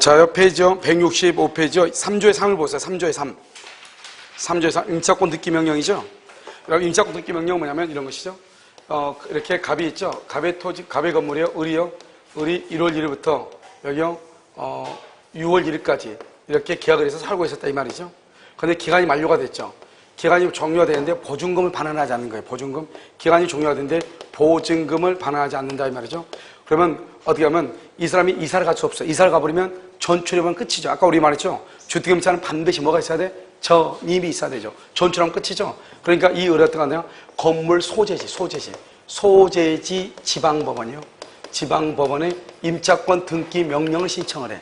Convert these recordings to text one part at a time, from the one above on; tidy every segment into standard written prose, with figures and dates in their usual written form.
자요, 페이지요. 165페이지요. 3조의 3을 보세요. 3조의 3. 3조의 3. 임차권 등기 명령이죠. 여러분, 임차권 등기 명령은 뭐냐면 이런 것이죠. 이렇게 갑이 있죠. 갑의 토지, 갑의 건물이요. 을이요. 을이 1월 1일부터 여기요. 6월 1일까지 이렇게 계약을 해서 살고 있었다 이 말이죠. 그런데 기간이 만료가 됐죠. 기간이 종료가 되는데 보증금을 반환하지 않는 거예요. 보증금. 기간이 종료가 되는데 보증금을 반환하지 않는다 이 말이죠. 그러면 어떻게 하면 이 사람이 이사를 갈 수 없어요. 이사를 가버리면 전출하면 끝이죠. 아까 우리 말했죠. 주택임차는 반드시 뭐가 있어야 돼? 전입이 있어야 되죠. 전출하면 끝이죠. 그러니까 이 의뢰 어떻게 하냐? 건물 소재지 지방법원이요. 지방법원에 임차권 등기 명령을 신청을 해.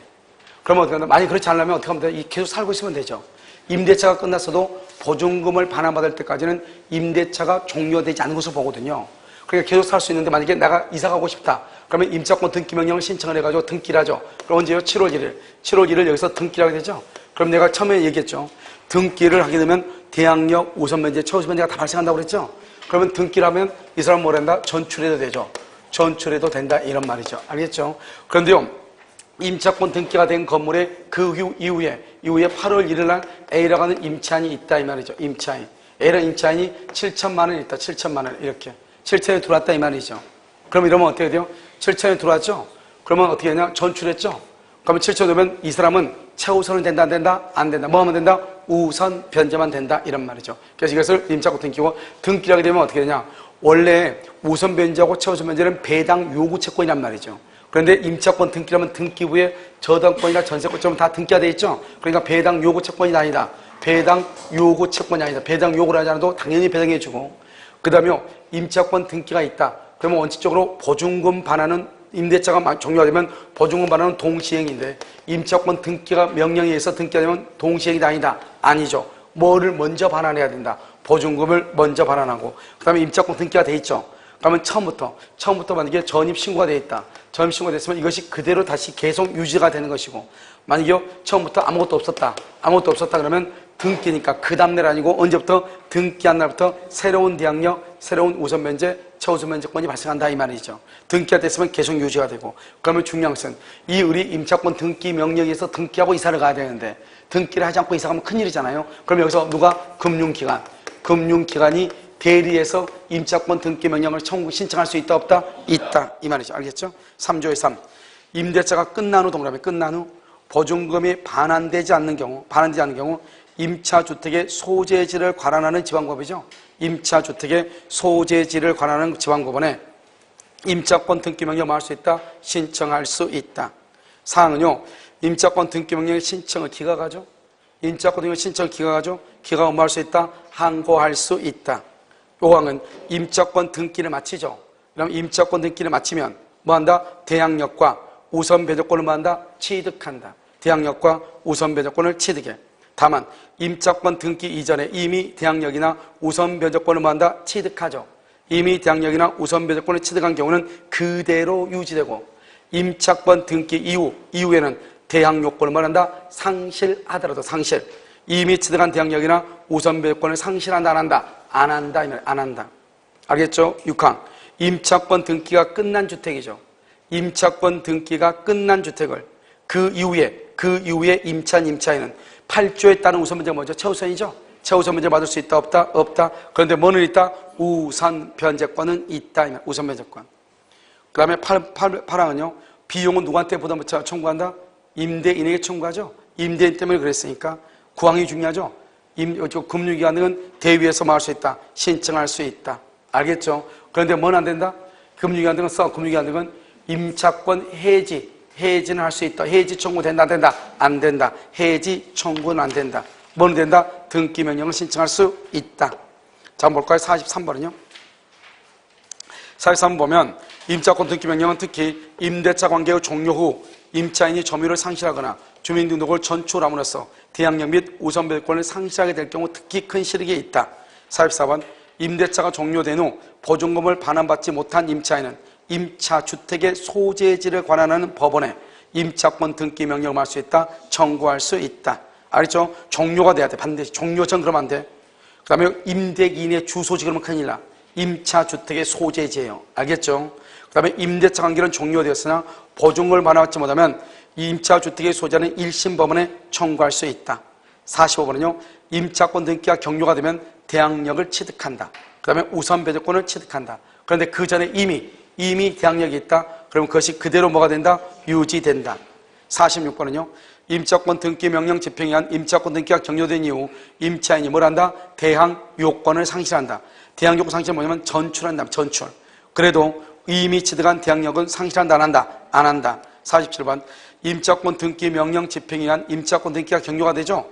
그러면 어떻게 하냐? 만약 그렇지 않으면 어떻게 하면 돼? 계속 살고 있으면 되죠. 임대차가 끝났어도 보증금을 반환받을 때까지는 임대차가 종료되지 않은 것으로 보거든요. 그러니까 계속 살 수 있는데 만약에 내가 이사 가고 싶다. 그러면 임차권 등기 명령을 신청을 해가지고 등기를 하죠. 그럼 언제요? 7월 1일. 7월 1일 여기서 등기를 하게 되죠. 그럼 내가 처음에 얘기했죠. 등기를 하게 되면 대항력, 우선면제, 최우선면제가 다 발생한다고 그랬죠. 그러면 등기를 하면 이 사람 뭘 한다? 전출해도 되죠. 전출해도 된다 이런 말이죠. 알겠죠? 그런데요. 임차권 등기가 된 건물에 그 이후에 8월 1일 날 A라고 하는 임차인이 있다 이 말이죠. 임차인. A라는 임차인이 7천만 원 있다. 7천만 원 이렇게. 7천에 들어왔다 이 말이죠. 그럼 이러면 어떻게 돼요? 7천에 들어왔죠? 그러면 어떻게 하냐? 전출했죠? 그러면 7천 되면 이 사람은 최우선은 된다 안 된다? 안 된다. 뭐 하면 된다? 우선 변제만 된다 이런 말이죠. 그래서 이것을 임차권 등기고 등기를 하게 되면 어떻게 되냐? 원래 우선 변제하고 최우선 변제는 배당 요구 채권이란 말이죠. 그런데 임차권 등기라면 등기부에 저당권이나 전세권처럼 다 등기가 돼 있죠? 그러니까 배당 요구 채권이 아니다. 배당 요구 채권이 아니다. 배당 요구를 하지 않아도 당연히 배당해주고 그 다음에 임차권 등기가 있다. 그러면 원칙적으로 보증금 반환은 임대차가 종료가 되면 보증금 반환은 동시행인데 임차권 등기가 명령에 의해서 등기가 되면 동시행이 아니다. 아니죠. 뭐를 먼저 반환해야 된다. 보증금을 먼저 반환하고 그 다음에 임차권 등기가 돼 있죠. 그러면 처음부터 만약에 전입신고가 돼 있다. 전입신고가 됐으면 이것이 그대로 다시 계속 유지가 되는 것이고 만약에 처음부터 아무것도 없었다 그러면 등기니까 그 다음날 아니고 언제부터? 등기한 날부터 새로운 대항력, 새로운 우선면제, 최우선면제권이 발생한다 이 말이죠. 등기가 됐으면 계속 유지가 되고 그러면 중요한 것은 이 을이 임차권 등기 명령에서 등기하고 이사를 가야 되는데 등기를 하지 않고 이사 가면 큰일이잖아요. 그럼 여기서 누가? 금융기관이 대리해서 임차권 등기 명령을 신청할 수 있다 없다? 있다 이 말이죠. 알겠죠? 3조의 3 임대차가 끝난 후 동그라미 끝난 후 보증금이 반환되지 않는 경우 임차주택의 소재지를 관할하는 지방법이죠. 임차주택의 소재지를 관할하는 지방법원에 임차권 등기명령 할 수 있다. 신청할 수 있다. 사항은요. 임차권 등기명령의 신청을 기각하죠. 임차권 등기명령 신청을 기각하죠. 기각 업무할 수 있다. 항고할 수 있다. 요항은 임차권 등기를 마치죠. 그럼 임차권 등기를 마치면 뭐한다? 대항력과 우선 배정권을 뭐한다? 취득한다. 대항력과 우선 배정권을 취득해. 다만 임차권 등기 이전에 이미 대항력이나 우선 변제권을 뭐한다? 취득하죠. 이미 대항력이나 우선 변제권을 취득한 경우는 그대로 유지되고 임차권 등기 이후에는 대항요건을 뭐한다? 상실하더라도 이미 취득한 대항력이나 우선 변제권을 상실한다 안 한다? 안 한다 이 말 안 한다. 알겠죠? 6항 임차권 등기가 끝난 주택이죠. 임차권 등기가 끝난 주택을 그 이후에 임차인은 8조에 따른 우선변제가 뭐죠? 최우선이죠? 최우선변제 받을 수 있다 없다? 없다. 그런데 뭐는 있다? 우선변제권은 있다. 우선변제권. 그 다음에 8항은요. 비용은 누구한테 부담을 청구한다? 임대인에게 청구하죠. 임대인 때문에 그랬으니까 9항이 중요하죠. 금융기관은 대위에서 뭐 할 수 있다? 신청할 수 있다. 알겠죠? 그런데 뭐는 안 된다? 금융기관은 임차권 해지는 할 수 있다. 해지 청구 된다 안 된다? 안 된다. 해지 청구는 안 된다. 뭐는 된다? 등기 명령을 신청할 수 있다. 자, 한번 볼까요? 43번은요. 43번 보면 임차권 등기 명령은 특히 임대차 관계의 종료 후 임차인이 점유를 상실하거나 주민등록을 전출함으로써 대항력 및 우선배권을 상실하게 될 경우 특히 큰 실익이 있다. 44번 임대차가 종료된 후 보증금을 반환받지 못한 임차인은 임차주택의 소재지를 관할하는 법원에 임차권 등기 명령을 할 수 있다. 청구할 수 있다. 알겠죠? 종료가 돼야 돼. 반드시. 종료 전 그러면 안 돼. 그 다음에 임대인의 주소지 그러면 큰일 나. 임차주택의 소재지예요. 알겠죠? 그 다음에 임대차 관계는 종료되었으나 보증금을 반환받지 못하면 이 임차주택의 소유자는 1심 법원에 청구할 수 있다. 45번은요. 임차권 등기가 경료가 되면 대항력을 취득한다. 그 다음에 우선 배제권을 취득한다. 그런데 그 전에 이미 대항력이 있다. 그러면 그것이 그대로 뭐가 된다? 유지된다. 46번은요. 임차권 등기 명령 집행에 의한 임차권 등기가 경료된 이후 임차인이 뭘 한다? 대항 요건을 상실한다. 대항 요건 상실은 뭐냐면 전출한다. 전출. 그래도 이미 취득한 대항력은 상실한다. 안 한다? 안 한다. 47번 임차권 등기 명령 집행에 의한 임차권 등기가 경료가 되죠.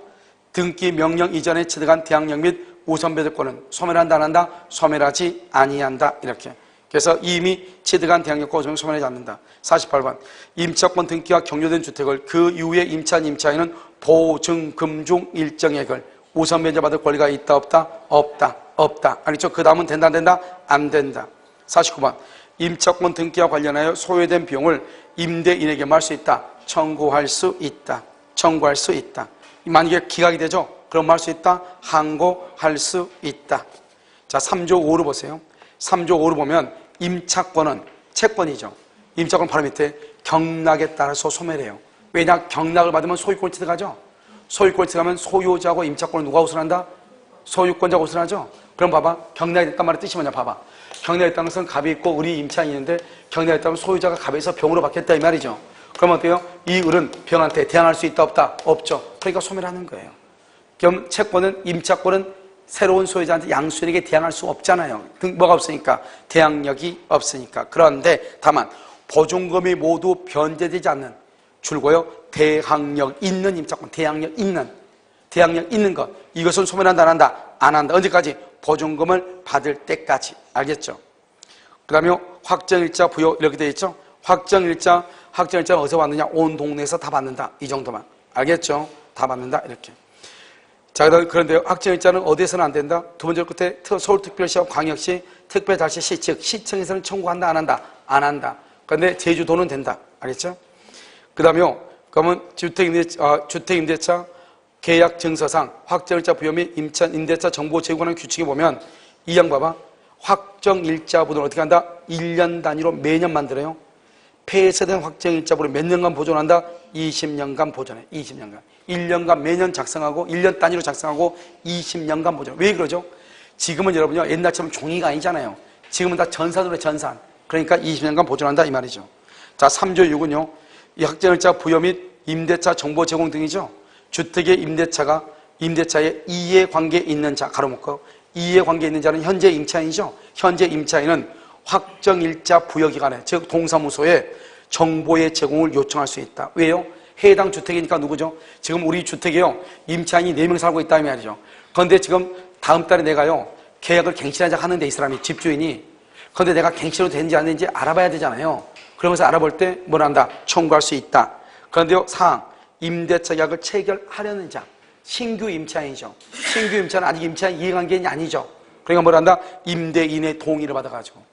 등기 명령 이전에 취득한 대항력 및 우선 배제권은 소멸한다. 안 한다? 소멸하지 아니한다. 이렇게. 그래서 이미 취득한 대항력과 우선을 소멸하지 않는다. 48번 임차권 등기가 경료된 주택을 그 이후에 임차인은 보증금 중 일정액을 우선 배제받을 권리가 있다 없다? 없다. 알겠죠? 그 다음은 된다 안 된다? 안 된다. 49번 임차권 등기와 관련하여 소요된 비용을 임대인에게 말 수 있다. 청구할 수 있다. 만약에 기각이 되죠? 그럼 말 수 있다. 항고할 수 있다. 자, 3조 5로 보세요. 3조 5로 보면 임차권은 채권이죠. 임차권 바로 밑에 경락에 따라서 소멸해요. 왜냐? 경락을 받으면 소유권 취득하죠. 소유권 취득하면 소유자하고 임차권을 누가 우선한다? 소유권자가 우선하죠. 그럼 봐봐. 경락이 됐단 말의 뜻이 뭐냐 봐봐. 경락이 됐다는 것은 갑이 있고 우리 임차인이 있는데 경락이 됐다면 소유자가 갑에서 병으로 바뀌었다 이 말이죠. 그러면 어때요? 이 을은 병한테 대항할 수 있다 없다? 없죠. 그러니까 소멸하는 거예요. 그럼 채권은 임차권은 새로운 소유자한테 양수인에게 대항할 수 없잖아요. 뭐가 없으니까? 대항력이 없으니까. 그런데 다만 보증금이 모두 변제되지 않는 줄고요. 대항력 있는 임차권, 대항력 있는 것. 이것은 소멸한다 안 한다? 안 한다. 언제까지? 보증금을 받을 때까지. 알겠죠? 그 다음에 확정일자 부여 이렇게 되어 있죠? 확정일자는 어디서 받느냐? 온 동네에서 다 받는다. 이 정도만. 알겠죠? 다 받는다. 이렇게. 자, 그런데 확정일자는 어디에서는 안 된다? 두 번째 끝에 서울특별시와 광역시, 특별자치시, 즉 시청에서는 청구한다 안 한다? 안 한다. 그런데 제주도는 된다. 알겠죠? 그 다음에 그러면 주택임대차 계약 증서상 확정일자 부여 및 임대차 정보 제공하는 규칙에 보면 이 양 봐봐. 확정일자 부도는 어떻게 한다? 1년 단위로 매년 만들어요. 폐쇄된 확정일자부를 몇 년간 보존한다? 20년간 보존해. 20년간. 1년간 매년 작성하고 1년 단위로 작성하고 20년간 보존해. 왜 그러죠? 지금은 여러분요 옛날처럼 종이가 아니잖아요. 지금은 다 전산으로 전산. 그러니까 20년간 보존한다 이 말이죠. 자, 3조 6은요. 이 확정일자 부여 및 임대차 정보 제공 등이죠. 주택의 임대차에 이해관계 있는 자 가로막고 이해관계 있는 자는 현재 임차인이죠. 현재 임차인은 확정일자 부여기간에 즉 동사무소에 정보의 제공을 요청할 수 있다. 왜요? 해당 주택이니까 누구죠? 지금 우리 주택에요 임차인이 4명 살고 있다 이 말이죠. 그런데 지금 다음 달에 내가요 계약을 갱신하자 하는데 이 사람이 집주인이 그런데 내가 갱신으로 되는지 안 되는지 알아봐야 되잖아요. 그러면서 알아볼 때 뭘 한다? 청구할 수 있다. 그런데요 사항 임대차 계약을 체결하려는 자 신규 임차인이죠. 신규 임차는 아직 임차인 이해관계인이 아니죠. 그러니까 뭘 한다? 임대인의 동의를 받아가지고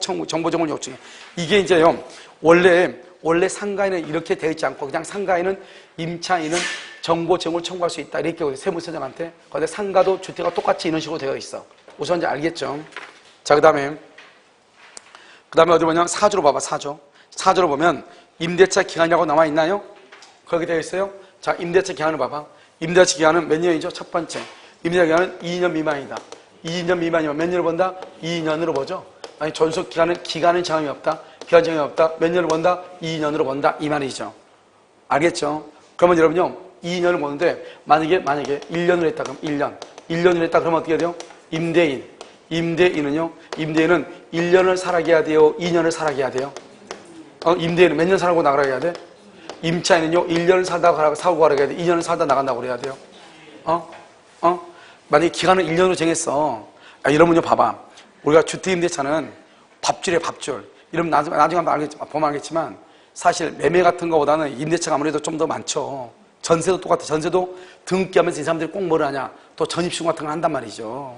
정보 제공을 요청해. 이게 이제요 원래 상가에는 이렇게 되어 있지 않고 그냥 상가에는 임차인은 정보 제공을 청구할 수 있다 이렇게 세무서장한테. 그런데 상가도 주택과 똑같이 이런 식으로 되어 있어. 우선 이제 알겠죠? 자, 그 다음에 어디 보냐면 사조로 봐봐. 사조로 보면 임대차 기간이라고 나와 있나요? 거기 되어 있어요. 자, 임대차 기간을 봐봐. 임대차 기간은 몇 년이죠? 첫 번째 임대차 기간은 2년 미만이다. 2년 미만이면 몇 년을 본다? 2년으로 보죠. 아니 존속 기간은 정함이 없다. 기간 정함이 없다. 몇 년을 본다? 2년으로 본다. 이 말이죠. 알겠죠? 그러면 여러분요 2년을 보는데 만약에 1년을 했다 그럼 1년을 했다 그러면 어떻게 돼요? 임대인은 1년을 살아게 해야 돼요? 2년을 살아게 해야 돼요? 임대인은 몇 년 살고 나가라 해야 돼? 임차인은요 1년을 살다가 사고 가라 해야 돼? 2년을 살다 나간다고 그래야 돼요? 만약에 기간을 1년으로 정했어. 이러면요 봐봐. 우리가 주택임대차는 밥줄이에요 밥줄. 이러면 나중에 보면 알겠지만 사실 매매 같은 거보다는 임대차가 아무래도 좀 더 많죠. 전세도 똑같아. 전세도 등기하면서 이 사람들이 꼭 뭐를 하냐? 또 전입신고 같은 걸 한단 말이죠.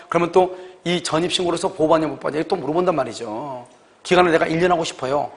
그러면 또 이 전입신고로서 보호받냐 못 받냐 또 물어본단 말이죠. 기간을 내가 1년 하고 싶어요.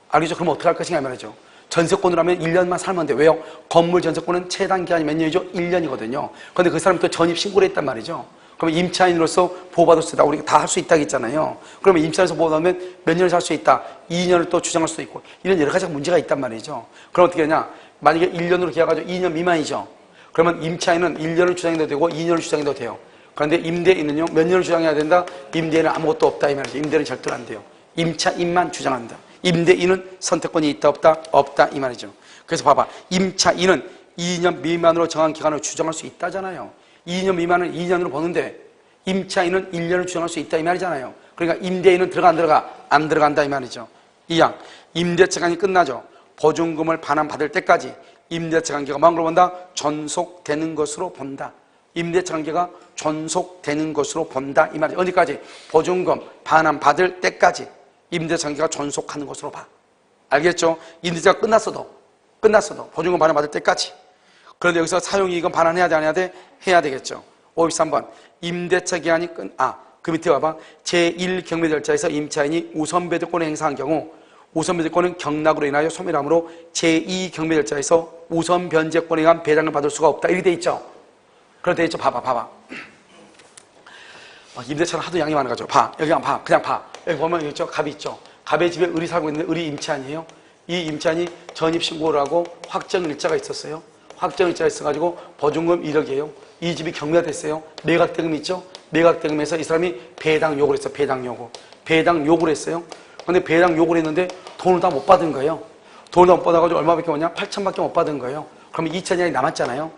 알겠죠? 그럼 어떻게 할 것인가 말이죠. 전세권으로 하면 1년만 살면 돼. 왜요? 건물 전세권은 최단 기간이 몇 년이죠? 1년이거든요. 그런데 그 사람이 또 전입신고를 했단 말이죠. 그러면 임차인으로서 보호받을 수 있다. 우리가 다 할 수 있다고 했잖아요. 그러면 임차인으로서 보호받으면 몇 년을 살 수 있다. 2년을 또 주장할 수도 있고. 이런 여러 가지 문제가 있단 말이죠. 그럼 어떻게 하냐. 만약에 1년으로 계약하죠. 2년 미만이죠. 그러면 임차인은 1년을 주장해도 되고 2년을 주장해도 돼요. 그런데 임대인은요. 몇 년을 주장해야 된다? 임대인은 아무것도 없다 이 말이죠. 임대인은 절대로 안 돼요. 임차인만 주장한다. 임대인은 선택권이 있다 없다? 없다 이 말이죠. 그래서 봐봐. 임차인은 2년 미만으로 정한 기간을 주장할 수 있다잖아요. 2년 미만은 2년으로 보는데 임차인은 1년을 주장할 수 있다 이 말이잖아요. 그러니까 임대인은 들어가 안 들어가? 안 들어간다 이 말이죠. 2항 임대차 기간이 끝나죠. 보증금을 반환받을 때까지 임대차 관계가 뭐로 본다? 존속되는 것으로 본다. 임대차 관계가 존속되는 것으로 본다 이 말이죠. 어디까지? 보증금 반환받을 때까지 임대차 관계가 존속하는 것으로 봐. 알겠죠? 임대차가 끝났어도 보증금 반환받을 때까지. 그런데 여기서 사용이익은 반환해야 돼 안 해야 돼? 해야 되겠죠. 53번 임대차 기한이 그 밑에 봐봐. 제1경매 절차에서 임차인이 우선 배제권을 행사한 경우 우선 배제권은 경락으로 인하여 소멸함으로 제2경매 절차에서 우선 변제권에 의한 배당을 받을 수가 없다. 이렇게 돼 있죠. 그렇게 돼 있죠. 봐봐. 임대차는 하도 양이 많아가지고 여기 그냥 봐. 여기 보면 여기 있죠. 갑이 있죠. 갑의 집에 을이 살고 있는데 을이 임차인이에요. 이 임차인이 전입신고를 하고 확정일자가 있었어요. 확정일자가 있어가지고 보증금 1억이에요. 이 집이 경매가 됐어요. 매각대금 있죠. 매각대금에서 이 사람이 배당 요구를 했어요. 배당 요구를 했어요. 근데 배당 요구를 했는데 돈을 다 못 받은 거예요. 돈을 다 못 받아가지고 얼마밖에 오냐? 8천밖에 못 받은 거예요. 그러면 2천이 남았잖아요.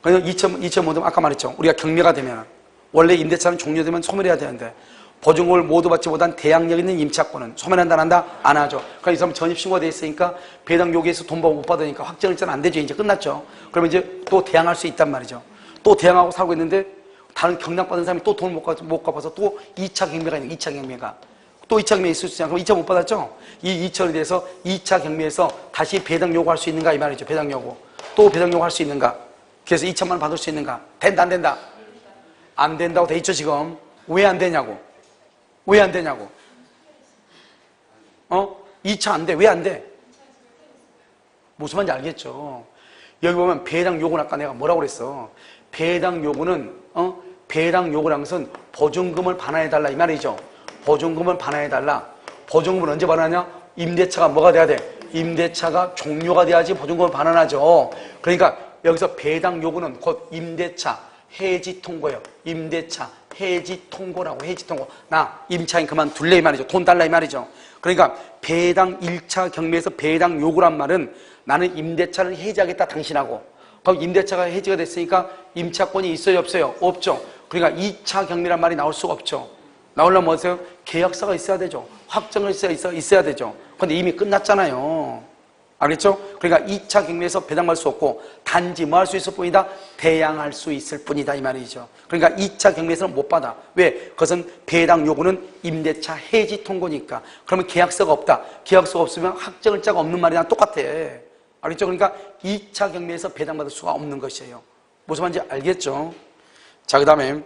그래서 2천 모두 아까 말했죠. 우리가 경매가 되면 원래 임대차는 종료되면 소멸해야 되는데 보증금을 모두 받지 못한 대항력 있는 임차권은 소멸한다 안 한다? 안 하죠. 그러니까 이 사람은 전입신고가 돼 있으니까 배당 요구해서 돈 못 받으니까 확정일자는 안 되죠. 이제 끝났죠. 그러면 이제 또 대항할 수 있단 말이죠. 또 대항하고 살고 있는데 다른 경락받은 사람이 또 돈을 못 갚아서 또 2차 경매가 있는 2차 경매가 또 2차 경매 있을 수 있잖아요. 그럼 2차 못 받았죠? 이 2천에 대해서 2차 경매에서 다시 배당 요구할 수 있는가 이 말이죠. 배당 요구. 또 배당 요구할 수 있는가? 그래서 2천만 원 받을 수 있는가? 된다 안 된다? 안 된다고 돼 있죠 지금. 왜 안 되냐고. 2차 안 돼. 왜 안 돼? 무슨 말인지 알겠죠? 여기 보면 배당 요구는 아까 내가 뭐라고 그랬어? 배당 요구는 배당 요구라는 것은 보증금을 반환해달라 이 말이죠. 보증금을 반환해달라. 보증금을 언제 반환하냐? 임대차가 뭐가 돼야 돼? 임대차가 종료가 돼야지 보증금을 반환하죠. 그러니까 여기서 배당 요구는 곧 임대차 해지 통고예요. 임대차 해지 통고라고. 해지 통고. 나 임차인 그만둘래 이 말이죠. 돈 달라 이 말이죠. 그러니까 배당 1차 경매에서 배당 요구란 말은 나는 임대차를 해지하겠다 당신하고. 그럼 임대차가 해지가 됐으니까 임차권이 있어요 없어요? 없죠. 그러니까 2차 경매란 말이 나올 수가 없죠. 나오려면 뭐세요? 계약서가 있어야 되죠. 확정일서가 있어야 되죠. 근데 이미 끝났잖아요. 알겠죠? 그러니까 2차 경매에서 배당받을 수 없고 단지 뭐 할 수 있을 뿐이다? 대항할 수 있을 뿐이다 이 말이죠. 그러니까 2차 경매에서는 못 받아. 왜? 그것은 배당 요구는 임대차 해지 통고니까. 그러면 계약서가 없다. 계약서가 없으면 확정일자가 없는 말이랑 똑같아. 알겠죠? 그러니까 2차 경매에서 배당받을 수가 없는 것이에요. 무슨 말인지 알겠죠? 자, 그 다음에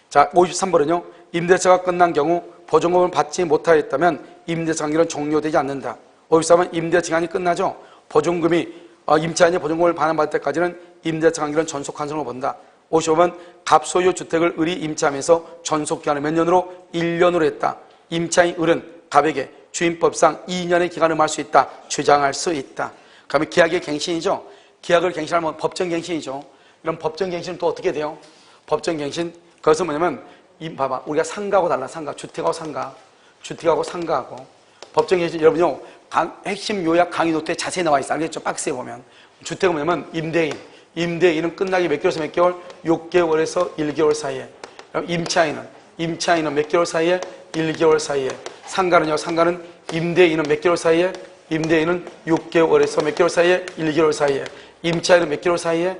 자 53번은요. 임대차가 끝난 경우 보증금을 받지 못하였다면 임대차 관계는 종료되지 않는다. 53번 임대차 기간이 끝나죠. 보증금이 임차인이 보증금을 반환받을 때까지는 임대차 관계는 존속한성으로 본다. 55번 갑소유 주택을 을이 임차하면서 존속기간을 몇 년으로? 1년으로 했다. 임차인 을은 갑에게 주임법상 2년의 기간을 말 수 있다. 주장할 수 있다. 그러면 계약의 갱신이죠. 계약을 갱신하면 법정갱신이죠. 이런 법정갱신은 또 어떻게 돼요? 법정갱신 그것은 뭐냐면 봐봐 우리가 상가하고 달라. 주택하고 상가하고 법정갱신 여러분요 핵심 요약 강의 노트에 자세히 나와 있어. 알겠죠? 박스에 보면 주택은 뭐냐면 임대인은 끝나기 몇 개월에서 몇 개월? 6개월에서 1개월 사이에. 임차인은 몇 개월 사이에? 1개월 사이에. 상가는 임대인은 몇 개월 사이에? 임대인은 6개월에서 몇 개월 사이에? 1개월 사이에. 임차인은 몇 개월 사이에?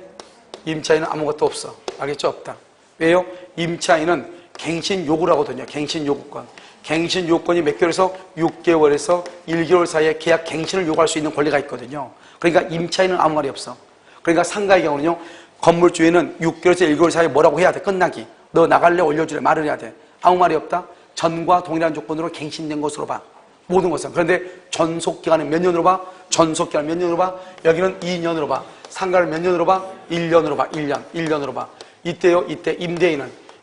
임차인은 아무것도 없어. 알겠죠? 없다. 왜요? 임차인은 갱신 요구를 하거든요. 갱신 요구권. 갱신 요건이 몇 개월에서 6개월에서 1개월 사이에 계약 갱신을 요구할 수 있는 권리가 있거든요. 그러니까 임차인은 아무 말이 없어. 그러니까 상가의 경우는요. 건물주인은 6개월에서 1개월 사이에 뭐라고 해야 돼? 끝나기. 너 나갈래? 올려줄래? 말을 해야 돼. 아무 말이 없다? 전과 동일한 조건으로 갱신된 것으로 봐. 모든 것은. 그런데 전속기간은 몇 년으로 봐? 전속기간은 몇 년으로 봐? 여기는 2년으로 봐. 상가를 몇 년으로 봐? 1년으로 봐. 1년으로 봐. 이때요, 이때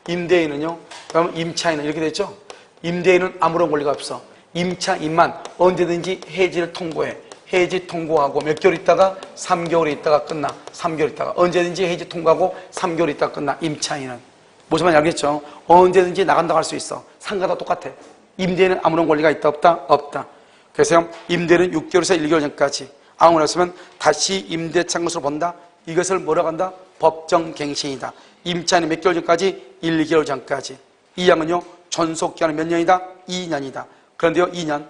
임대인은요, 그러면 임차인은 이렇게 됐죠? 임대인은 아무런 권리가 없어. 임차인만 언제든지 해지를 통고해. 해지 통고하고 몇 개월 있다가 3개월 있다가 끝나. 3개월 있다가 언제든지 해지 통고하고 3개월 있다가 끝나. 임차인은 무슨 말인지 알겠죠? 언제든지 나간다고 할 수 있어. 상가도 똑같아. 임대인은 아무런 권리가 있다 없다? 없다. 그래서 임대는 6개월에서 1개월 전까지 아무나 했으면 다시 임대차인 것으로 본다. 이것을 뭐라고 한다? 법정갱신이다. 임차인은 몇 개월 전까지? 1, 2개월 전까지. 이 양은요, 존속기간은 몇 년이다? 2년이다. 그런데요, 2년.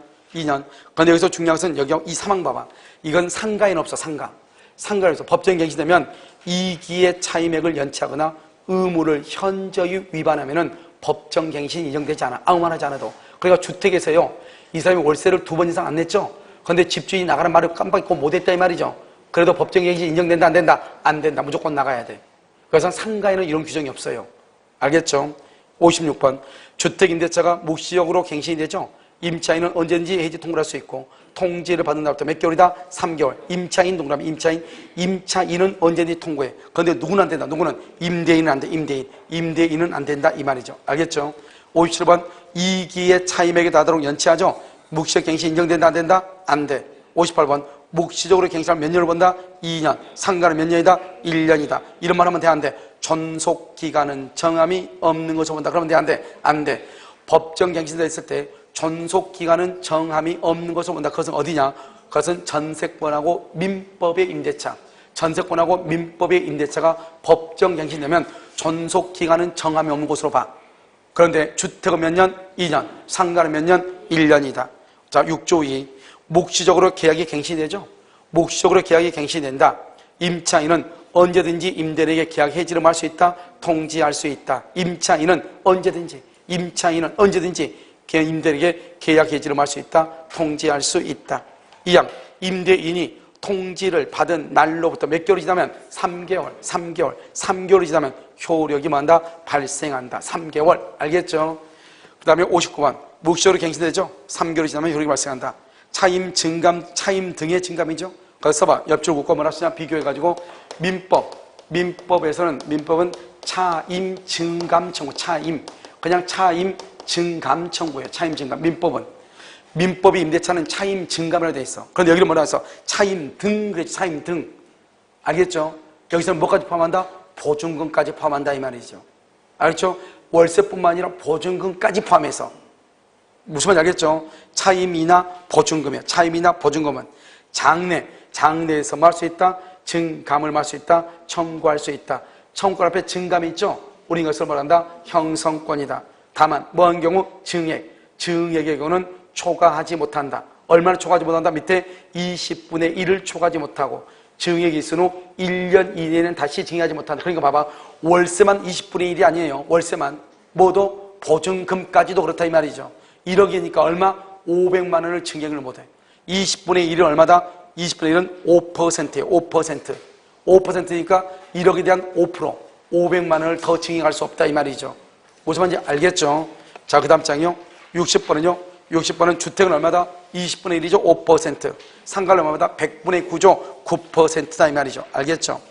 그런데 여기서 중요한 것은 여기 이 사망 봐봐. 이건 상가에는 없어, 상가에서 법정갱신되면 이기의 차임액을 연체하거나 의무를 현저히 위반하면은 법정갱신이 인정되지 않아. 아무 말 하지 않아도. 그러니까 주택에서요, 이 사람이 월세를 2번 이상 안 냈죠? 그런데 집주인이 나가는 말을 깜빡 잊고 못했다 이 말이죠. 그래도 법정갱신이 인정된다, 안 된다? 안 된다. 무조건 나가야 돼. 그래서 상가에는 이런 규정이 없어요. 알겠죠? 56번. 주택임대차가 묵시적으로 갱신이 되죠? 임차인은 언제든지 해지 통보를 할 수 있고, 통지를 받은 날부터 몇 개월이다? 3개월. 임차인 동그라미 임차인은 언제든지 통고해. 그런데 누구는 안 된다. 누구는? 임대인은 안 돼. 임대인은 안 된다. 이 말이죠. 알겠죠? 57번. 이기의 차임액에 다다록 연체하죠? 묵시적 갱신 인정된다, 안 된다? 안 돼. 58번. 묵시적으로 갱신하면 몇 년을 본다? 2년. 상가는 몇 년이다? 1년이다. 이런 말 하면 돼, 안 돼? 존속기간은 정함이 없는 것으로 본다. 그러면 돼, 안 돼? 안 돼. 법정갱신되어 있을 때 존속기간은 정함이 없는 것으로 본다. 그것은 어디냐? 그것은 전세권하고 민법의 임대차. 전세권하고 민법의 임대차가 법정갱신되면 존속기간은 정함이 없는 것으로 봐. 그런데 주택은 몇 년? 2년. 상가는 몇 년? 1년이다. 자, 6조 2. 묵시적으로 계약이 갱신되죠? 묵시적으로 계약이 갱신된다. 임차인은 언제든지 임대인에게 계약 해지를 할 수 있다. 통지할 수 있다. 임차인은 언제든지 임대인에게 계약 해지를 할 수 있다. 통지할 수 있다. 이양 임대인이 통지를 받은 날로부터 몇 개월이 지나면 3개월이 지나면 효력이 뭐한다? 발생한다. 3개월. 알겠죠? 그 다음에 59번. 묵시적으로 갱신되죠? 3개월이 지나면 효력이 발생한다. 차임 등의 증감이죠? 그래서 봐. 옆줄 긋고 뭐라 쓰냐? 비교해가지고 민법은 차임 증감 청구. 그냥 차임 증감 청구예요. 차임 증감. 민법이 임대차는 차임 증감이라고 돼 있어. 그런데 여기는 뭐라 해서 차임 등 그랬지. 차임 등. 알겠죠? 여기서는 뭐까지 포함한다? 보증금까지 포함한다 이 말이죠. 알겠죠? 월세뿐만 아니라 보증금까지 포함해서. 무슨 말인지 알겠죠? 차임이나 보증금이야. 차임이나 보증금은 장래에서 뭐 할 수 있다? 증감을 할 수 있다. 청구할 수 있다. 청구 앞에 증감이 있죠? 우리 이것을 말한다? 형성권이다. 다만 뭐한 경우? 증액의 경우는 초과하지 못한다. 얼마나 초과하지 못한다? 밑에 20분의 1을 초과하지 못하고 증액이 있은 후 1년 이내에는 다시 증액하지 못한다. 그러니까 봐봐. 월세만 20분의 1이 아니에요. 월세만. 모두 보증금까지도 그렇다 이 말이죠. 1억이니까 얼마? 500만 원을 증액을 못해. 20분의 1은 얼마다? 20분의 1은 5%예요. 5%. 5%니까 1억에 대한 5%. 500만 원을 더 증액할 수 없다 이 말이죠. 무슨 말인지 알겠죠? 자, 그 다음 장이요. 60번은 주택은 얼마다? 20분의 1이죠. 5%. 상가는 얼마다? 100분의 9죠. 9%다 이 말이죠. 알겠죠?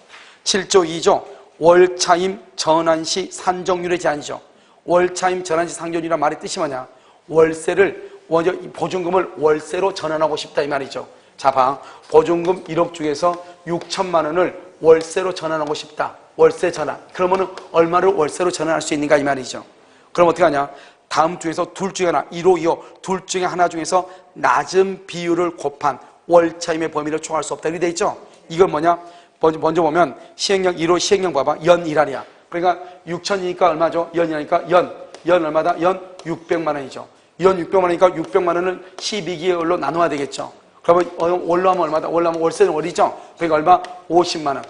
7조 2조. 월차임 전환시 산정률의 제한이죠. 월차임 전환시 상정률이란 말의 뜻이 뭐냐? 보증금을 월세로 전환하고 싶다 이 말이죠. 자, 봐. 보증금 1억 중에서 6천만 원을 월세로 전환하고 싶다. 월세 전환. 그러면은 얼마를 월세로 전환할 수 있는가 이 말이죠. 그럼 어떻게 하냐? 다음 중에서 둘 중에 하나, 1호, 2호 둘 중에 하나 중에서 낮은 비율을 곱한 월차임의 범위를 초과할 수 없다. 이렇게 돼 있죠? 이건 뭐냐? 먼저 보면 시행령 1호 시행령 봐봐. 연 1할이야. 그러니까 6천이니까 얼마죠? 연이니까 연 얼마다? 연 600만 원이죠. 연 600만 원이니까 600만 원을 12개월로 나눠야 되겠죠. 그러면 올라오면 얼마다? 올라오면 월세는 월이죠. 그러니까 얼마? 50만 원.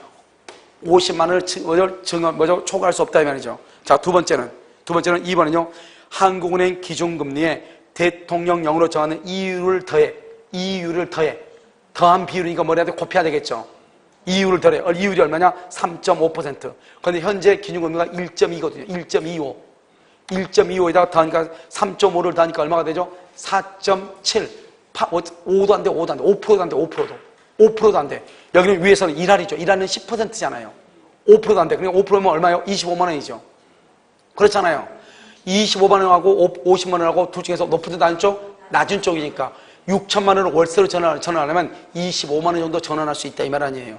50만 원을 초과할 수 없다 이 말이죠. 자, 두 번째는 2번은요. 한국은행 기준금리에 대통령령으로 정하는 이율을 더해. 더한 비율이니까 뭐 해야 돼? 곱해야 되겠죠. 이율을 더해. 이율이 얼마냐? 3.5%. 그런데 현재 기준금리가 1.2거든요. 1.25에다가 더하니까 3.5를 더하니까 얼마가 되죠? 4.7. 5도 안 돼. 5%도 안 돼. 5%도 안 돼. 여기는 위에서는 1할이죠. 1할은 10%잖아요. 5%도 안 돼. 그러니까 5%면 얼마예요? 25만 원이죠. 그렇잖아요. 25만 원하고 50만 원하고 둘 중에서 높은 쪽, 낮은 쪽? 낮은 쪽이니까 6천만 원을 월세로 전환하려면 25만 원 정도 전환할 수 있다 이 말 아니에요.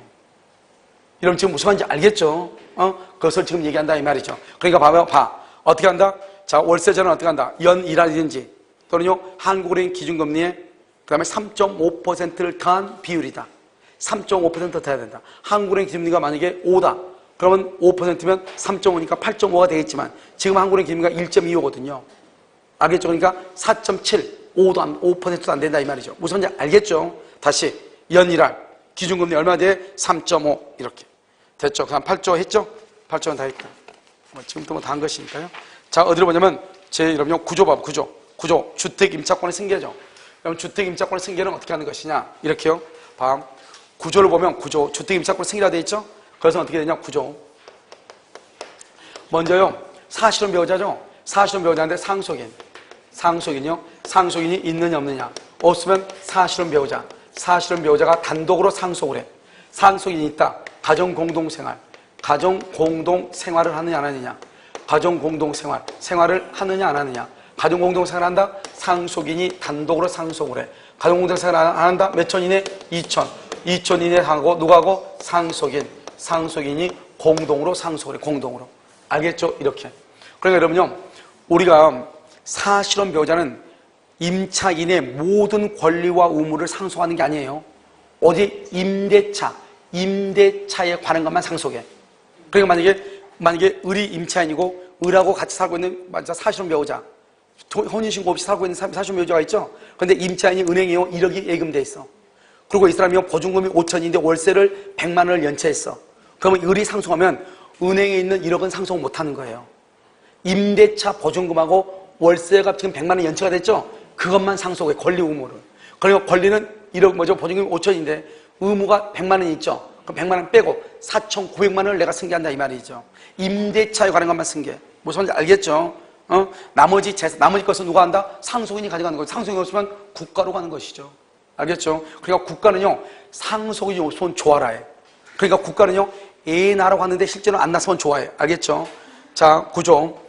여러분 지금 무슨 말인지 알겠죠? 그것을 지금 얘기한다 이 말이죠. 그러니까 봐. 어떻게 한다? 자, 월세 전환 어떻게 한다? 연일이라든지 또는요 한국은행 기준금리에 그 다음에 3.5%를 더한 비율이다. 3.5% 더해야 된다. 한국은행 기준금리가 만약에 5다. 그러면 5%면 3.5니까 8.5가 되겠지만 지금 한국은행 기준금리가 1.25거든요. 알겠죠? 그러니까 4.7, 5%도 안 된다 이 말이죠. 무슨 말인지 알겠죠? 다시 연일할 기준금리 얼마 돼? 3.5 이렇게 됐죠? 그다음 8조 했죠? 8조는 다 했다. 지금부터 다 한 것이니까요. 자, 어디로 보냐면 여러분요 구조 봐. 구조 주택 임차권의 승계죠. 그럼 주택 임차권의 승계는 어떻게 하는 것이냐? 이렇게요. 봐. 구조를 보면 주택 임차권 승계가 돼 있죠? 그래서 어떻게 되냐? 구조. 먼저요. 사실혼 배우자죠. 사실혼 배우자인데 상속인요. 상속인이 있느냐 없느냐. 없으면 사실혼 배우자. 사실혼 배우자가 단독으로 상속을 해. 상속인이 있다. 가정 공동생활. 가정 공동생활을 하느냐 안 하느냐. 가정 공동생활을 하느냐 안 하느냐. 가정 공동생활을 한다. 상속인이 단독으로 상속을 해. 가정 공동생활 안 한다. 몇 천 이내? 2천. 2천 이내 하고 누가 하고? 상속인이 공동으로 상속을 해. 공동으로. 알겠죠? 이렇게. 그러니까 여러분요. 우리가 사실혼 배우자는 임차인의 모든 권리와 의무를 상속하는 게 아니에요. 어디 임대차에 관한 것만 상속해. 그러니까 만약에 을이 임차인이고 을하고 같이 살고 있는 사실혼 배우자, 혼인신고 없이 살고 있는 사실혼 배우자가 있죠. 그런데 임차인이 은행에 1억이 예금돼 있어. 그리고 이 사람이 보증금이 5천인데 월세를 100만 원을 연체했어. 그러면 을이 상속하면 은행에 있는 1억은 상속 못하는 거예요. 임대차 보증금하고 월세가 지금 100만 원 연체가 됐죠? 그것만 상속해, 권리 의무를. 그리고 권리는 1억 보증금이 5천인데 의무가 100만 원이 있죠? 그럼 100만 원 빼고 4,900만 원을 내가 승계한다 이 말이죠. 임대차에 관한 것만 승계. 무슨 말인지 알겠죠? 나머지 것은 누가 한다? 상속인이 가져가는 거죠. 상속인이 없으면 국가로 가는 것이죠. 알겠죠? 그러니까 국가는요, 상속인이 없으면 좋아라 해. 그러니까 국가는요, 애 낳으라고 하는데 실제로 안 낳았으면 좋아해. 알겠죠? 자, 구조.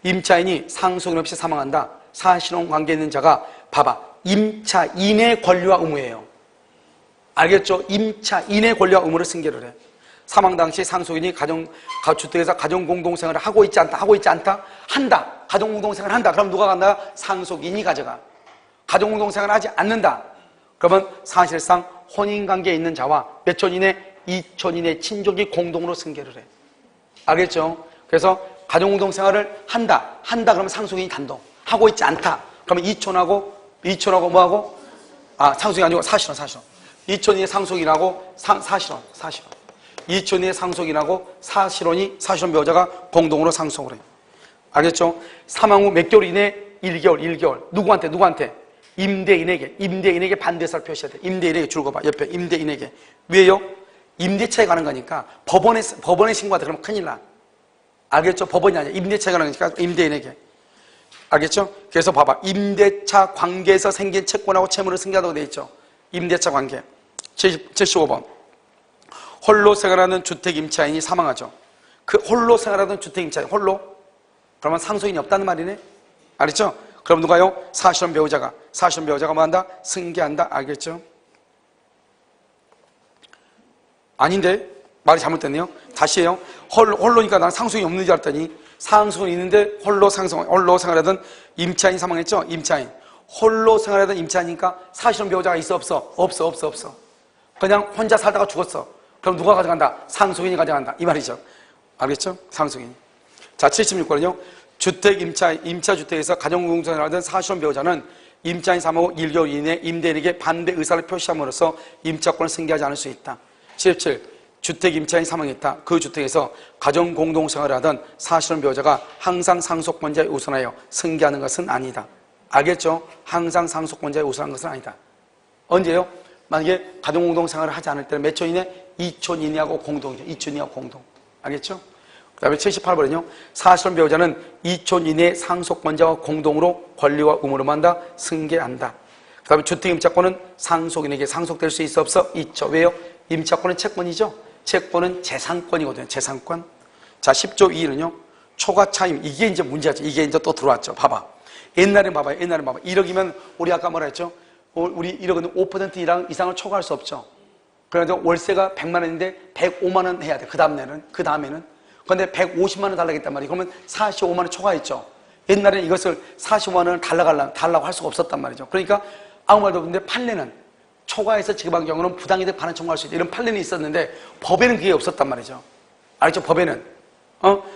임차인이 상속인 없이 사망한다. 사실혼 관계에 있는 자가 봐봐. 임차인의 권리와 의무예요. 알겠죠? 임차인의 권리와 의무를 승계를 해. 사망 당시 상속인이 주택에서 가정공동생활을 하고 있지 않다? 한다. 가정공동생활을 한다. 그럼 누가 간다? 상속인이 가져가. 가정공동생활을 하지 않는다. 그러면 사실상 혼인관계에 있는 자와 몇 촌 이내? 2촌 이내 친족이 공동으로 승계를 해. 알겠죠? 그래서 가정공동생활을 한다. 그러면 상속인이 단독. 하고 있지 않다. 그러면 2촌하고 뭐하고? 상속이 아니고 사실혼. 2촌 이내 상속인하고 사실혼. 2촌 이내 상속인하고 사실혼 배우자가 공동으로 상속을 해. 알겠죠? 사망 후 몇 개월 이내? 1개월. 누구한테? 임대인에게 반대사를 표시해야 돼. 임대인에게 줄 거 봐. 옆에 임대인에게. 왜요? 임대차에 관한 거니까 법원에 신고하다 그러면 큰일 나. 알겠죠? 법원이 아니야. 임대차에 관한 거니까 임대인에게. 알겠죠? 그래서 봐봐. 임대차 관계에서 생긴 채권하고 채무를 승계하다고 돼 있죠. 임대차 관계. 75번. 홀로 생활하는 주택 임차인이 사망하죠. 그 홀로 생활하던 주택 임차인, 그러면 상속인이 없다는 말이네? 알겠죠? 그럼 누가요? 사실혼 배우자가 뭐 한다? 승계한다. 알겠죠? 아닌데? 말이 잘못됐네요. 다시 해요. 홀로니까 난 상속인이 없는 줄 알았더니 상속인이 있는데 홀로 생활하던 임차인이 사망했죠? 임차인. 홀로 생활하던 임차인이니까 사실혼 배우자가 있어? 없어. 그냥 혼자 살다가 죽었어. 그럼 누가 가져간다? 상속인이 가져간다. 이 말이죠. 알겠죠? 상속인. 자, 76번은요. 임차주택에서 가정공동생활을 하던 사실혼 배우자는 임차인 사망 후 1개월 이내에 임대인에게 반대 의사를 표시함으로써 임차권을 승계하지 않을 수 있다. 77. 주택 임차인이 사망했다. 그 주택에서 가정공동생활을 하던 사실혼 배우자가 항상 상속권자에 우선하여 승계하는 것은 아니다. 알겠죠? 항상 상속권자에 우선하는 것은 아니다. 언제요? 만약에 가정공동생활을 하지 않을 때는 몇 촌 이내? 2촌 이내하고 공동이죠. 2촌 이내하고 공동. 알겠죠? 그 다음에 78번은요. 사실혼 배우자는 2촌 이내 상속권자와 공동으로 권리와 의무로만 다 승계한다. 그 다음에 주택임차권은 상속인에게 상속될 수 있어? 없어? 있죠. 왜요? 임차권은 채권이죠. 채권은 재산권이거든요. 재산권. 자, 10조 2는요. 초과 차임. 이게 이제 문제죠. 이게 이제 또 들어왔죠. 봐봐. 옛날에 봐봐요. 옛날에 봐봐. 1억이면 우리 아까 뭐라 했죠? 우리 1억은 5% 이상을 초과할 수 없죠. 그래서 월세가 100만 원인데 105만 원 해야 돼. 그 다음에는. 그런데 150만 원 달라겠단 말이에요. 그러면 45만 원 초과했죠. 옛날에는 이것을 45만 원을 달라고 할 수가 없었단 말이죠. 그러니까 아무 말도 없는데 판례는 초과해서 지급한 경우는 부당이득 반환 청구할 수 있다. 이런 판례는 있었는데 법에는 그게 없었단 말이죠. 알죠? 법에는.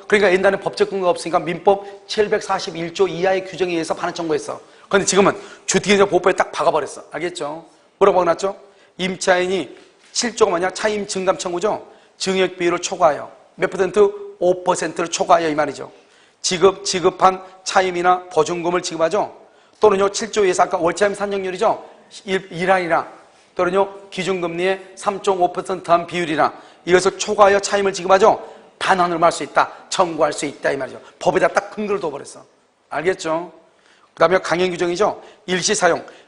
그러니까 옛날에 법적 근거가 없으니까 민법 741조 이하의 규정에 의해서 반환 청구했어. 그런데 지금은 주택임대차 보호법에 딱 박아버렸어. 알겠죠? 뭐라고 박아놨죠? 임차인이 실조가 뭐냐? 차임 증감 청구죠? 증액 비율을 초과하여 몇 %? 5%를 초과하여 이 말이죠. 지급한 차임이나 보증금을 지급하죠? 또는요, 7조에서 아까 월차임 산정률이죠? 일할이나 또는요, 기준금리의 3.5% 한 비율이나 이것을 초과하여 차임을 지급하죠? 반환을 할 수 있다. 청구할 수 있다. 이 말이죠. 법에다 딱 근거를 둬버렸어. 알겠죠? 그 다음에 강행 규정이죠?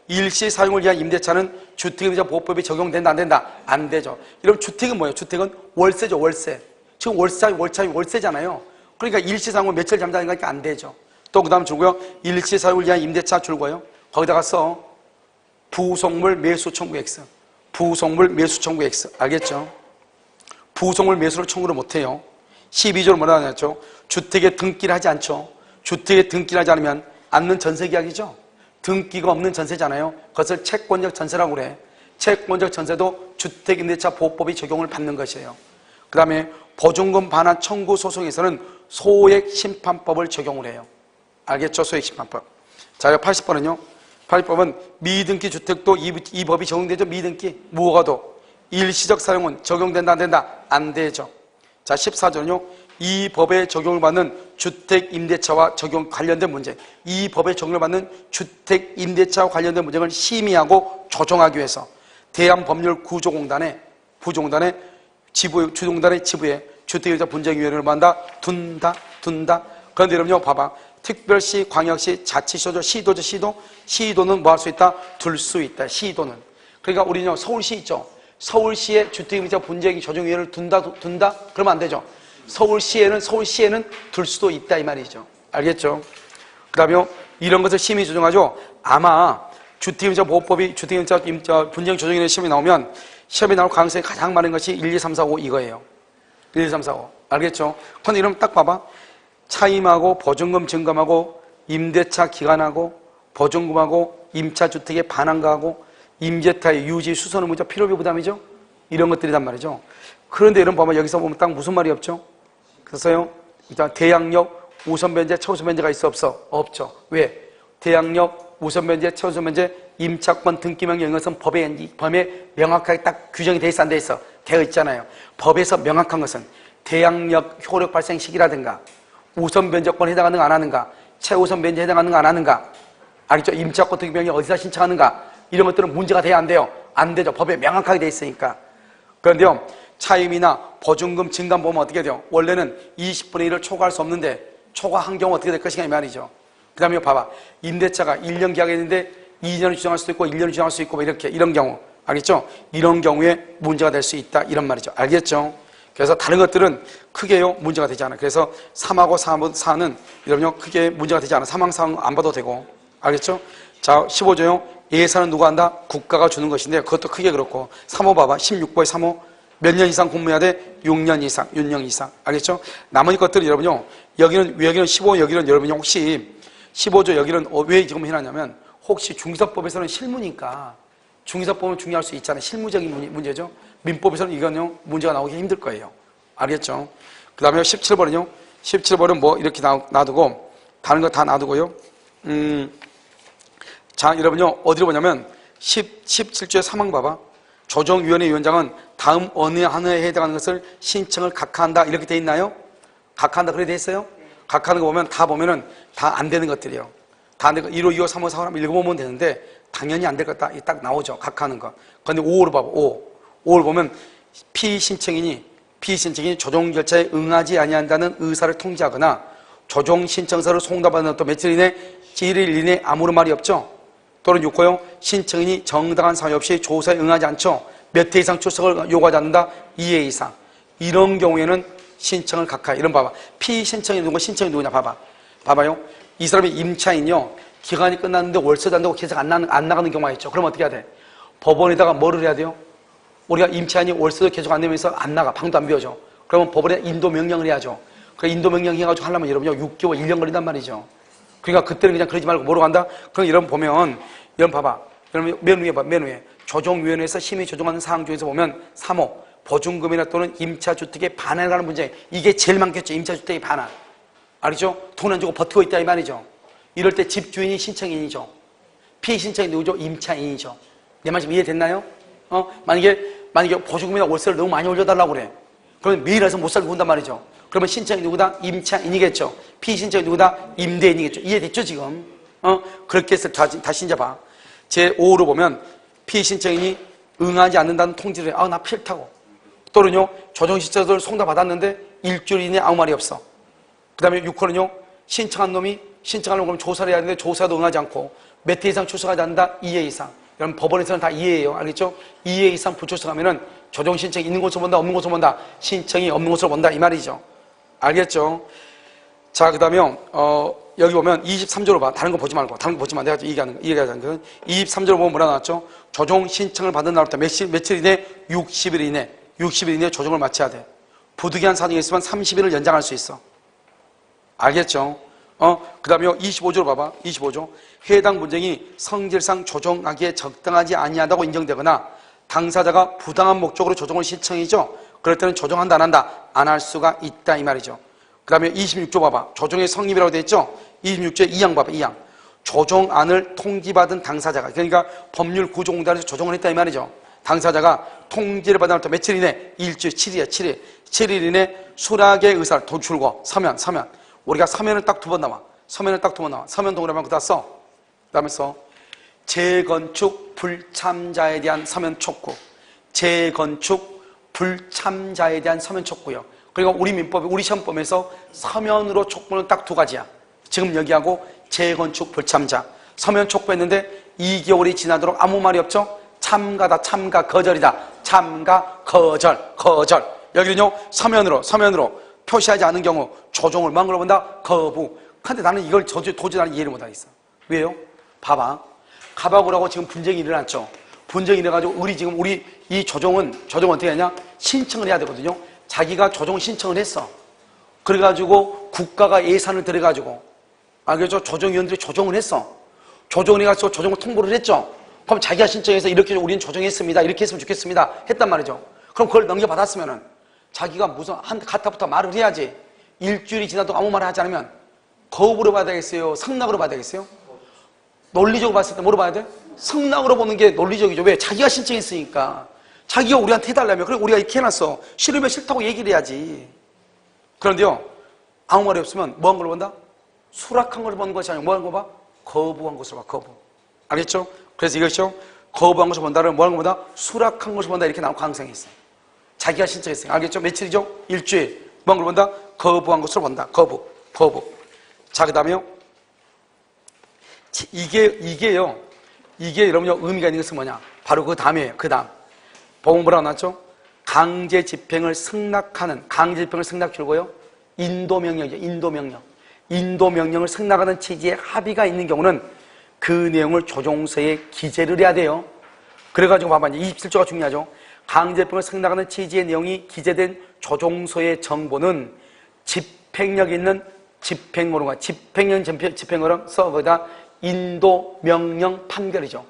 일시사용을 위한 임대차는 주택임대차 보호법이 적용된다, 안 된다? 안 되죠. 이러면 주택은 뭐예요? 주택은 월세죠, 월세. 지금 월세잖아요. 그러니까 일시사용을 며칠 잠자니까 안 되죠. 또 그 다음 줄고요. 일시사용을 위한 임대차 줄고요. 거기다가 써. 부속물 매수 청구 X. 부속물 매수 청구 X. 알겠죠? 부속물 매수를 청구를 못해요. 12조를 뭐라고 하냐죠? 주택에 등기를 하지 않죠. 주택에 등기를 하지 않으면 않는 전세계약이죠. 등기가 없는 전세잖아요. 그것을 채권적 전세라고 그래. 채권적 전세도 주택임대차 보호법이 적용을 받는 것이에요. 그 다음에 보증금 반환 청구 소송에서는 소액심판법을 적용을 해요. 알겠죠? 소액심판법. 자, 80번은요. 80번은 미등기 주택도 이 법이 적용되죠. 미등기, 무허가도. 일시적 사용은 적용된다, 안 된다? 안 되죠. 자, 14조는요. 이 법에 적용을 받는 주택임대차와 관련된 문제, 이 법에 적용을 받는 주택임대차와 관련된 문제를 심의하고 조정하기 위해서 대한법률구조공단의 주동단의 지부에 주택임대차 분쟁위원회를 둔다. 그런데 여러분요, 봐봐. 특별시, 광역시, 자치시도죠. 시도는 뭐 할 수 있다? 둘 수 있다. 시도는. 그러니까 우리는요, 서울시 있죠. 서울시에 주택임대차 분쟁 조정위원회를 둔다? 그러면 안 되죠. 서울시에는 둘 수도 있다 이 말이죠. 알겠죠? 그 다음에 이런 것을 심의 조정하죠. 아마 주택임대차 보호법이 주택임대차 분쟁 조정위원회 시험이 나오면 시험에 나올 가능성이 가장 많은 것이 1, 2, 3, 4, 5 이거예요. 1, 2, 3, 4, 5. 알겠죠? 근데 이러면 딱 봐봐. 차임하고 보증금 증감하고 임대차 기간하고 보증금하고 임차주택의 반환가하고 임대차의 유지 수선의 문제 필요비 부담이죠. 이런 것들이란 말이죠. 그런데 이런 봐봐. 여기서 보면 딱 무슨 말이 없죠? 그래서요. 일단 대항력 우선 변제, 최우선 변제가 있어 없어? 없죠. 왜? 대항력 우선 변제, 최우선 변제, 임차권 등기 명령 이런 것은 법에 명확하게 딱 규정이 돼 있어 안 돼 있어? 되어 있잖아요. 법에서 명확한 것은 대항력 효력 발생 시기라든가 우선 변제권에 해당하는가 안 하는가, 최우선 변제에 해당하는가 안 하는가, 알겠죠? 임차권 등기 명령 어디서 신청하는가 이런 것들은 문제가 돼야 안 돼요? 안 되죠. 법에 명확하게 돼 있으니까. 그런데요, 차임이나 보증금 증감 보면 어떻게 돼요? 원래는 20분의 1을 초과할 수 없는데 초과한 경우 어떻게 될 것인가 이 말이죠. 그 다음에 봐봐. 임대차가 1년 계약했는데 2년을 주장할 수도 있고 1년을 주장할 수 있고 뭐 이런 경우. 알겠죠? 이런 경우에 문제가 될 수 있다 이런 말이죠. 알겠죠? 그래서 다른 것들은 크게요 문제가 되지 않아요. 그래서 3하고 4는 여러분요 크게 문제가 되지 않아요. 3항 4항 안 봐도 되고. 알겠죠? 자, 15조요. 예산은 누가 한다? 국가가 주는 것인데 그것도 크게 그렇고. 3호 봐봐. 16호에 3호. 몇 년 이상 근무해야 돼? 6년 이상. 알겠죠? 나머지 것들은 여러분요. 여기는 15, 여기는 여러분요. 혹시 15조 여기는 왜 지금 해놨냐면 혹시 중개사법에서는 실무니까 중개사법은 중요할 수 있잖아요. 실무적인 문제죠. 민법에서는 이건요. 문제가 나오기 힘들 거예요. 알겠죠? 그 다음에 17번은요. 17번은 뭐 이렇게 놔두고 다른 거 다 놔두고요. 자, 여러분요. 어디로 보냐면 17조의 3항 봐봐. 조정위원회 위원장은 다음 어느 하나에 해당하는 것을 신청을 각하한다 이렇게 돼 있나요? 각하한다 그래 돼 있어요? 각하하는 거 보면 다 안 되는 것들이에요. 다 안 되고 1호, 2호, 3호, 4호 하면 읽어보면 되는데 당연히 안 될 것 딱 나오죠. 각하하는 거. 그런데 5호를 봐봐. 5호를 보면 피신청인이 조정 절차에 응하지 아니한다는 의사를 통지하거나 조정 신청서를 송달받는 또 며칠 이내 1일 이내 아무런 말이 없죠. 또는 6호요. 신청인이 정당한 사유 없이 조사에 응하지 않죠. 몇 회 이상 출석을 요구하지 않는다. 2회 이상. 이런 경우에는 신청을 각하해. 이런 봐봐. 피신청이 누구고 신청이 누구냐 봐봐. 봐봐요. 이 사람이 임차인이요. 기간이 끝났는데 월세도 안 되고 계속 안 나가는 경우가 있죠. 그럼 어떻게 해야 돼? 법원에다가 뭐를 해야 돼요? 우리가 임차인이 월세도 계속 안 내면서 안 나가. 방도 안 비워줘. 그러면 법원에 인도 명령을 해야죠. 그 인도 명령 해가지고 하려면 여러분요 6개월, 1년 걸린단 말이죠. 그러니까 그때는 그냥 그러지 말고 뭐로 간다? 그럼 이런 보면 이런 봐봐. 여러분 맨 위에 봐. 맨 위에. 조정위원회에서 심의 조정하는 사항 중에서 보면 3호 보증금이나 또는 임차주택의 반환에 관한 문제. 이게 제일 많겠죠. 임차주택의 반환. 알겠죠? 돈 안 주고 버티고 있다 이 말이죠. 이럴 때 집주인이 신청인이죠. 피신청이 누구죠? 임차인이죠. 내 말 지금 이해됐나요? 만약에 보증금이나 월세를 너무 많이 올려달라고 그래. 그러면 매일 와서 못 살고 군단 말이죠. 그러면 신청이 누구다? 임차인이겠죠. 피신청이 누구다? 임대인이겠죠. 이해됐죠 지금? 그렇게 해서 다시 이제 봐. 제5호로 보면 피신청인이 응하지 않는다는 통지를 해. 나 싫다고. 또는요 조정신청서를 송달받았는데 일주일 이내에 아무 말이 없어. 그 다음에 6호는요 신청한 놈이 신청하려고 그러면 조사를 해야 되는데 조사도 응하지 않고 몇 회 이상 출석하지 않는다? 2회 이상. 여러분 법원에서는 다 2회예요. 알겠죠? 2회 이상 불출석하면은 조정신청이 있는 곳으로 본다 없는 곳으로 본다? 신청이 없는 곳으로 본다 이 말이죠. 알겠죠? 자, 그 다음에 여기 보면 23조로 봐. 다른 거 보지 말고. 다른 거 보지 마. 내가 얘기하자는 건 23조로 보면 뭐라 나왔죠? 조정 신청을 받은 날부터 며칠 이내? 60일 이내. 60일 이내 조정을 마쳐야 돼. 부득이한 사정이 있으면 30일을 연장할 수 있어. 알겠죠? 그 다음에 25조로 봐봐. 25조. 해당 분쟁이 성질상 조정하기에 적당하지 아니하다고 인정되거나 당사자가 부당한 목적으로 조정을 신청이죠. 그럴 때는 조정한다 안 한다? 안 할 수가 있다 이 말이죠. 그 다음에 26조 봐봐. 조정의 성립이라고 되어 있죠. 26조의 2항 봐봐. 2항. 조정안을 통지받은 당사자가, 그러니까 법률 구조공단에서 조정을 했다 이 말이죠. 당사자가 통지를 받은 날부터 며칠 이내? 일주일 7일이야 7일. 7일 이내 수락의 의사를 도출고 서면. 우리가 서면을 딱 2번 나와. 서면을 딱 2번 나와. 서면 동그라미 그다 써. 그 다음에 써. 재건축 불참자에 대한 서면 촉구. 재건축 불참자에 대한 서면 촉구요. 그리고 우리 민법, 우리 시험법에서 서면으로 촉구는 딱 2가지야. 지금 여기하고 재건축 불참자. 서면 촉구했는데 2개월이 지나도록 아무 말이 없죠? 참가다, 참가, 거절이다. 참가, 거절. 여기는요, 서면으로 표시하지 않은 경우 조정을 뭐한 걸로 본다? 거부. 근데 나는 이걸 도저히 나는 이해를 못하겠어. 왜요? 봐봐. 가바구라고 지금 분쟁이 일어났죠. 분쟁이 일어나가지고 우리 이 조정은 어떻게 하냐? 신청을 해야 되거든요. 자기가 조정 신청을 했어. 그래가지고 국가가 예산을 들여가지고 알겠죠? 조정위원들이 조정을 했어. 조정을 해가지고 조정을 통보를 했죠. 그럼 자기가 신청해서 이렇게 우리는 조정했습니다. 이렇게 했으면 좋겠습니다. 했단 말이죠. 그럼 그걸 넘겨받았으면은 자기가 무슨 가타부터 말을 해야지. 일주일이 지나도 아무 말을 하지 않으면 거부로 받아야겠어요? 성낙으로 받아야겠어요? 논리적으로 봤을 때 뭐로 봐야 돼? 성낙으로 보는 게 논리적이죠. 왜? 자기가 신청했으니까. 자기가 우리한테 해달라며. 그래 우리가 이렇게 해놨어. 싫으면 싫다고 얘기를 해야지. 그런데요, 아무 말이 없으면 뭐 한 걸로 본다? 수락한 걸 보는 것이 아니고 뭐 하는 거 봐? 거부한 것을 봐. 거부. 알겠죠? 그래서 이것이요, 거부한 것을 본다를 뭐 하는 것보다 수락한 것을 본다 이렇게 나올 가능성이 있어요. 자기가 신청했어요. 알겠죠? 며칠이죠? 일주일. 뭐 한 걸 본다? 거부한 것을 본다. 거부. 자, 그 다음에요. 이게 여러분요, 의미가 있는 것은 뭐냐? 바로 그 다음이에요. 그 다음. 보면 뭐라고 나왔죠? 강제 집행을 승낙하는, 강제 집행을 승낙 줄고요. 인도명령이죠. 인도명령을 승낙하는 취지의 합의가 있는 경우는 그 내용을 조정서에 기재를 해야 돼요. 그래가지고 봐봐. 이제 27조가 중요하죠. 강제 집행을 승낙하는 취지의 내용이 기재된 조정서의 정보는 집행력 있는 집행어로가 집행어로 써 거기다 인도명령 판결이죠.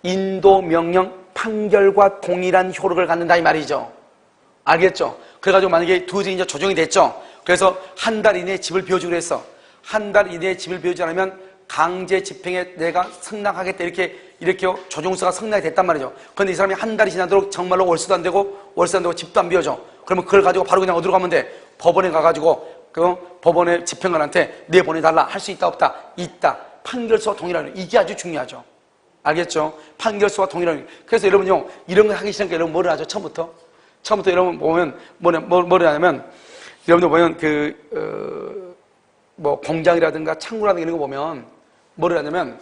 인도명령 판결과 동일한 효력을 갖는다 이 말이죠. 알겠죠? 그래가지고 만약에 두지 이제 조정이 됐죠. 그래서 한 달 이내에 집을 비워주기로 했어. 한 달 이내에 집을 비워주지 않으면 강제 집행에 내가 승낙하겠다 이렇게 조정서가 승낙이 됐단 말이죠. 그런데 이 사람이 한 달이 지나도록 정말로 월세도 안 되고 집도 안 비워줘. 그러면 그걸 가지고 바로 그냥 어디로 가면 돼? 법원에 가가지고 법원의 집행관한테 내보내달라. 할 수 있다 없다? 있다. 판결서와 동일하는 이게 아주 중요하죠. 알겠죠? 판결서와 동일하는. 그래서 여러분요, 이런 거 하기 싫으니까 여러분 뭐를 하죠? 처음부터 여러분 보면 뭐를 하냐면, 여러분들 보면 공장이라든가 창구라든가 이런 거 보면 뭐를 하냐면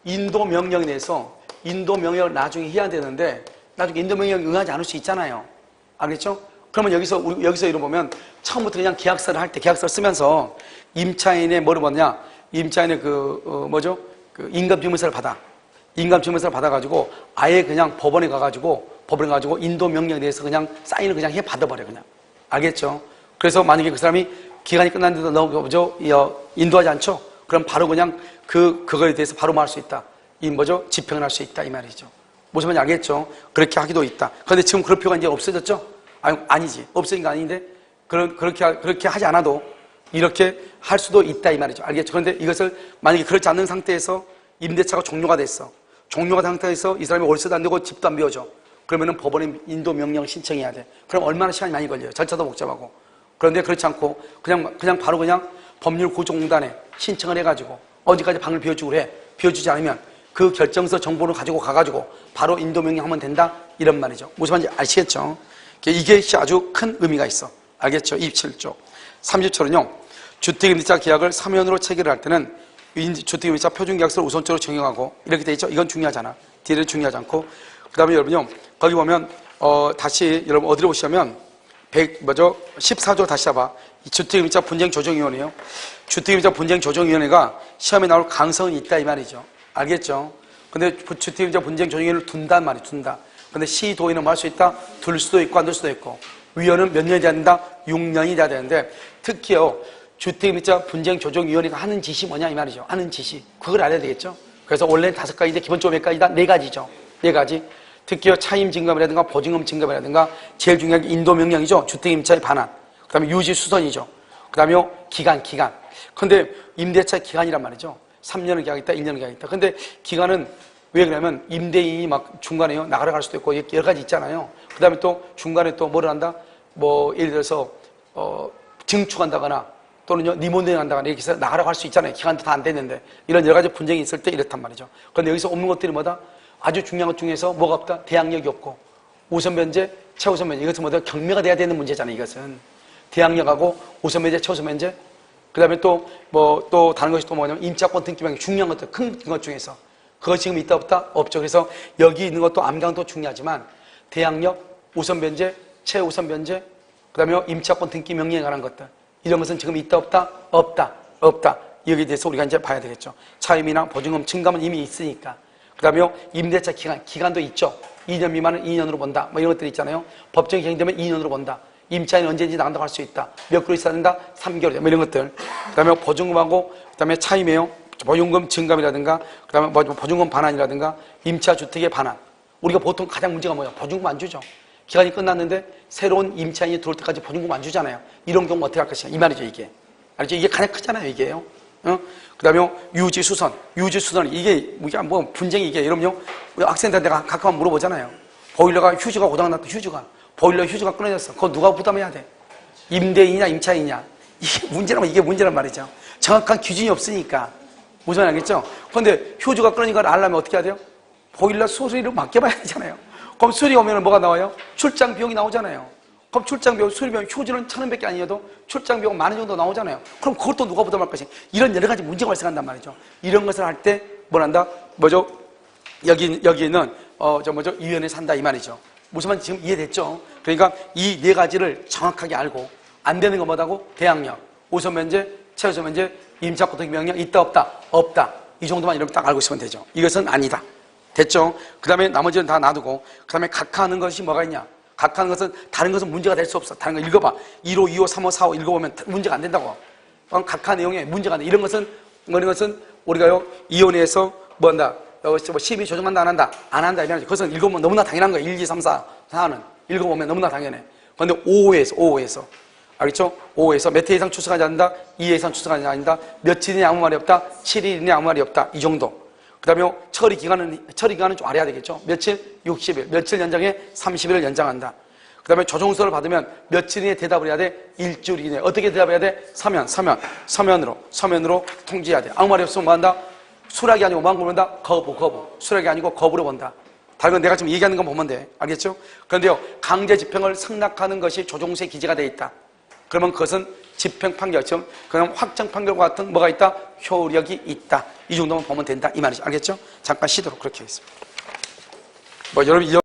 인도 명령에 대해서 인도 명령을 나중에 해야 되는데 나중에 인도 명령에 응하지 않을 수 있잖아요. 알겠죠? 그러면 여기서 이런 보면 처음부터 그냥 계약서를 할 때 계약서를 쓰면서 임차인의 뭐를 받냐? 임차인의 그 인감증명서를 받아. 인감증명서를 받아가지고 아예 그냥 법원에 가가지고 인도 명령에 대해서 그냥 사인을 그냥 해 받아버려 그냥. 알겠죠? 그래서 만약에 그 사람이 기간이 끝났는데도 인도하지 않죠? 그럼 바로 그냥 그거에 대해서 바로 말할 수 있다. 집행을 할 수 있다 이 말이죠. 무슨 말인지 알겠죠? 그렇게 하기도 있다. 그런데 지금 그런 표가 이제 없어졌죠? 아니지. 없어진 게 아닌데 그렇게 하지 않아도 이렇게 할 수도 있다 이 말이죠. 알겠죠? 그런데 이것을 만약에 그렇지 않는 상태에서 임대차가 종료가 됐어. 종료가 된 상태에서 이 사람이 월세도 안 내고 집도 안 비워줘. 그러면은 법원에 인도 명령 신청해야 돼. 그럼 얼마나 시간이 많이 걸려요. 절차도 복잡하고. 그런데 그렇지 않고 그냥 바로 법률구조공단에 신청을 해가지고 어디까지 방을 비워주고 그래. 비워주지 않으면 그 결정서 정보를 가지고 가가지고 바로 인도 명령하면 된다 이런 말이죠. 무슨 말인지 아시겠죠? 이게 아주 큰 의미가 있어. 알겠죠? 27조 30조는요. 주택임대차 계약을 사면으로 체결할 때는 주택임대차 표준계약서를 우선적으로 적용하고 이렇게 돼 있죠. 이건 중요하잖아. 뒤에는 중요하지 않고. 그 다음에 여러분요. 거기 보면 다시 여러분 어디로 보시면 14조 다시 잡아. 주택임대차 분쟁조정위원회요. 주택임대차 분쟁조정위원회가 시험에 나올 가능성은 있다 이 말이죠. 알겠죠? 근데 주택임대차 분쟁조정위원회를 둔단 말이에요. 둔다. 근데 시도의는 뭐 할 수 있다? 둘 수도 있고 안 둘 수도 있고. 위원은 몇 년이 돼야 된다? 6년이 돼야 되는데 특히요. 주택임대차 분쟁조정위원회가 하는 짓이 뭐냐 이 말이죠. 하는 짓이. 그걸 알아야 되겠죠? 그래서 원래는 5가지인데 기본적으로 몇 가지다? 4가지죠. 4가지. 특히요. 차임 증감이라든가 보증금 증감이라든가 제일 중요한 게 인도 명령이죠. 주택임대차의 반환. 그 다음에 유지 수선이죠. 그 다음에 기간. 근데 임대차 기간이란 말이죠. 3년을 계약했다, 1년을 계약했다. 근데 기간은 왜 그러냐면 임대인이 막 중간에요. 나가러 갈 수도 있고 여러 가지 있잖아요. 그 다음에 또 중간에 또 뭐를 한다? 예를 들어서 증축한다거나 또는요, 리모델링한다거나 이렇게 해서 나가라고 할 수 있잖아요. 기간도 다 안 됐는데. 이런 여러 가지 분쟁이 있을 때 이렇단 말이죠. 그런데 여기서 없는 것들이 뭐다? 아주 중요한 것 중에서 뭐가 없다? 대항력이 없고 우선면제, 최우선면제. 이것은 뭐다? 경매가 돼야 되는 문제잖아요. 이것은. 대항력하고 우선면제, 최우선면제. 그 다음에 또 다른 것이 또 뭐냐면 임차권 등기명령 중요한 것들, 큰 것 중에서. 그거 지금 있다 없다? 없죠. 그래서 여기 있는 것도 암강도 중요하지만 대항력, 우선변제, 최우선변제, 그 다음에 임차권 등기명령에 관한 것들. 이런 것은 지금 있다 없다? 없다. 여기에 대해서 우리가 이제 봐야 되겠죠. 차임이나 보증금 증감은 이미 있으니까. 그 다음에 임대차 기간도 있죠. 2년 미만은 2년으로 본다. 이런 것들이 있잖아요. 법정이 경되면 2년으로 본다. 임차인 언제든지 나간다고 할 수 있다. 몇 개월 있어야 된다? 3개월. 이런 것들. 그 다음에 보증금하고, 그 다음에 차임이에요. 보증금 증감이라든가, 그 다음에 보증금 반환이라든가, 임차 주택의 반환. 우리가 보통 가장 문제가 뭐예요? 보증금 안 주죠. 기간이 끝났는데 새로운 임차인이 들어올 때까지 보증금 안 주잖아요. 이런 경우 어떻게 할 것이냐. 이 말이죠, 이게. 알죠? 이게 가장 크잖아요, 이게요. 그 다음에 유지수선. 이게 뭐 분쟁이 이게, 여러분요. 우리 학생들한테 가끔 물어보잖아요. 보일러가 휴지가 고장났다, 보일러 휴지가 끊어졌어. 그거 누가 부담해야 돼? 임대인이냐, 임차인이냐. 이게 문제란 말이죠. 정확한 기준이 없으니까. 무슨 말 알겠죠? 그런데 휴지가 끊으니까 알려면 어떻게 해야 돼요? 보일러 수리를 맡겨봐야 되잖아요. 그럼 수리 오면 뭐가 나와요? 출장 비용이 나오잖아요. 그럼 출장 비용, 수리 비용, 휴지는 1,000원밖에 아니어도 출장 비용 10,000원 정도 나오잖아요. 그럼 그것도 누가 부담할 것이냐. 이런 여러 가지 문제가 발생한단 말이죠. 이런 것을 할 때 뭘 한다? 여기는 위원회 산다 이 말이죠. 무슨 말인지 지금 이해됐죠? 그러니까 이 4가지를 정확하게 알고 안 되는 건 뭐다고? 대항력, 우선면제, 최우선면제, 임차권 등기명령 있다 없다. 이 정도만 이러면 딱 알고 있으면 되죠. 이것은 아니다. 됐죠? 그 다음에 나머지는 다 놔두고 그 다음에 각하하는 것이 뭐가 있냐? 각하하는 것은 다른 것은 문제가 될 수 없어. 다른 거 읽어봐. 1호, 2호, 3호, 4호 읽어보면 문제가 안 된다고. 각하 내용에 문제가 안 돼. 이런 것은 우리가요 이혼에서 뭐 한다? 심의 조정한다 안 한다 이런 그것은 읽어보면 너무나 당연한 거예요. 1, 2, 3, 4는 읽어보면 너무나 당연해. 그런데 5호에서 알겠죠? 5호에서 몇 회 이상 출석하지 않는다, 2회 이상 출석하지 않는다, 며칠이냐 아무 말이 없다, 7일이냐 아무 말이 없다. 이 정도. 그 다음에 처리 기간은 좀 알아야 되겠죠? 며칠? 60일. 며칠 연장해? 30일을 연장한다. 그 다음에 조정서를 받으면 며칠 이내에 대답을 해야 돼? 일주일 이내에. 어떻게 대답해야 돼? 서면으로 통지해야 돼. 아무 말이 없으면 뭐 한다? 수락이 아니고 뭐한 거 본다? 거부. 수락이 아니고 거부로 본다. 다른 건 내가 지금 얘기하는 건 보면 돼. 알겠죠? 그런데요, 강제 집행을 승낙하는 것이 조정서에 기재가 돼 있다. 그러면 그것은 집행 판결처럼 그냥 확정 판결과 같은 뭐가 있다? 효력이 있다. 이 정도만 보면 된다. 이 말이죠. 알겠죠? 잠깐 쉬도록 그렇게 하겠습니다. 여러분